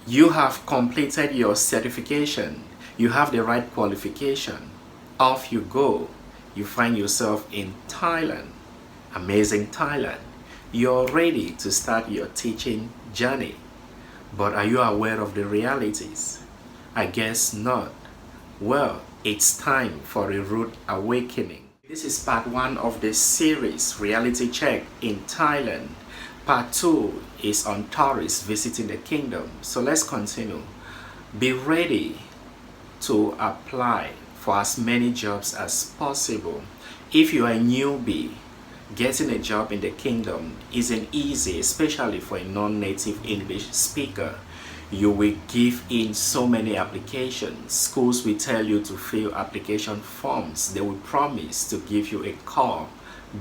You have completed your certification. You have the right qualification. Off you go. You find yourself in Thailand. Amazing Thailand. You're ready to start your teaching journey. But are you aware of the realities? I guess not. Well, it's time for a rude awakening. This is part 1 of the series, Reality Check in Thailand. Part 2 is on tourists visiting the kingdom. So let's continue. Be ready to apply for as many jobs as possible. If you are a newbie, getting a job in the kingdom isn't easy, especially for a non-native English speaker. You will give in so many applications. Schools will tell you to fill application forms. They will promise to give you a call.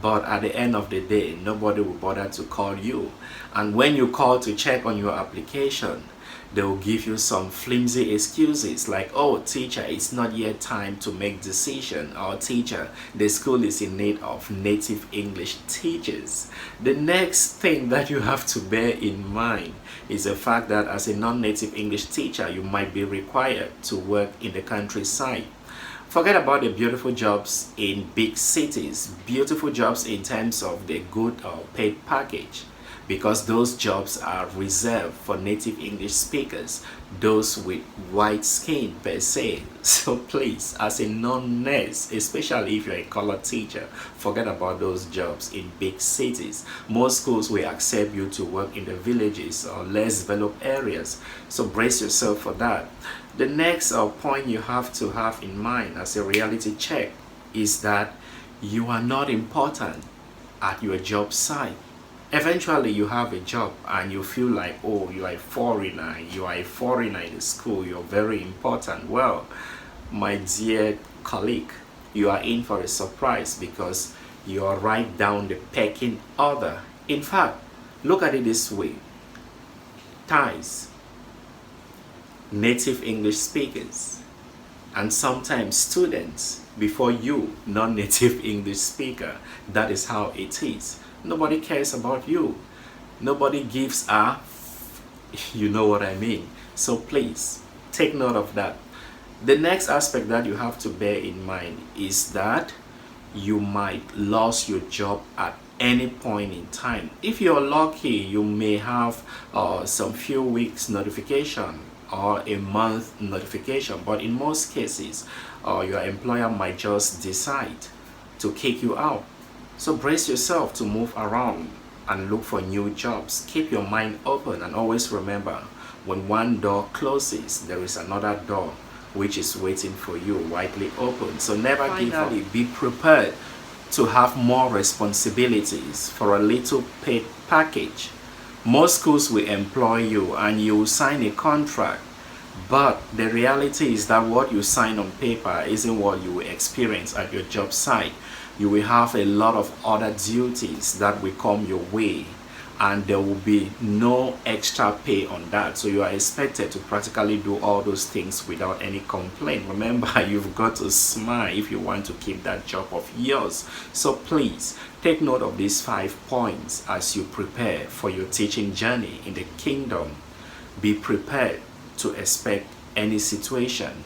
But at the end of the day, nobody will bother to call you. And when you call to check on your application, they will give you some flimsy excuses like, oh teacher, it's not yet time to make decision, or teacher, the school is in need of native English teachers. The next thing that you have to bear in mind is the fact that as a non-native English teacher, you might be required to work in the countryside. Forget about the beautiful jobs in big cities, beautiful jobs in terms of the good or paid package, because those jobs are reserved for native English speakers, those with white skin per se. So please, as a non-NES, especially if you're a color teacher, forget about those jobs in big cities. Most schools will accept you to work in the villages or less developed areas, so brace yourself for that. The next point you have to have in mind as a reality check is that you are not important at your job site. Eventually you have a job and you feel like, oh, you are a foreigner in the school, you're very important. Well, my dear colleague, you are in for a surprise because you are right down the pecking order. In fact, look at it this way. Thais, native English speakers, and sometimes students before you, non-native English speaker. That is how it is. Nobody cares about you. Nobody gives a you know what I mean. So please take note of that. The next aspect that you have to bear in mind is that you might lose your job at any point in time. If you're lucky, you may have some few weeks notification or a month notification, but in most cases your employer might just decide to kick you out. So brace yourself to move around and look for new jobs. Keep your mind open and always remember, when one door closes, there is another door which is waiting for you widely open. So never give up. Be prepared to have more responsibilities for a little paid package. Most schools will employ you and you will sign a contract, but the reality is that what you sign on paper isn't what you will experience at your job site. You will have a lot of other duties that will come your way, and there will be no extra pay on that. So you are expected to practically do all those things without any complaint. Remember, you've got to smile if you want to keep that job of yours. So please take note of these 5 points as you prepare for your teaching journey in the kingdom. Be prepared to expect any situation.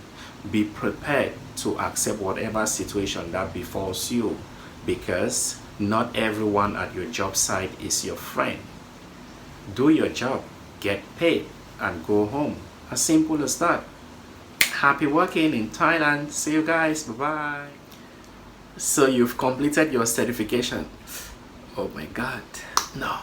Be prepared to accept whatever situation that befalls you, because not everyone at your job site is your friend. Do your job, get paid, and go home. As simple as that. Happy working in Thailand. See you guys. Bye-bye. So you've completed your certification. Oh my God. No.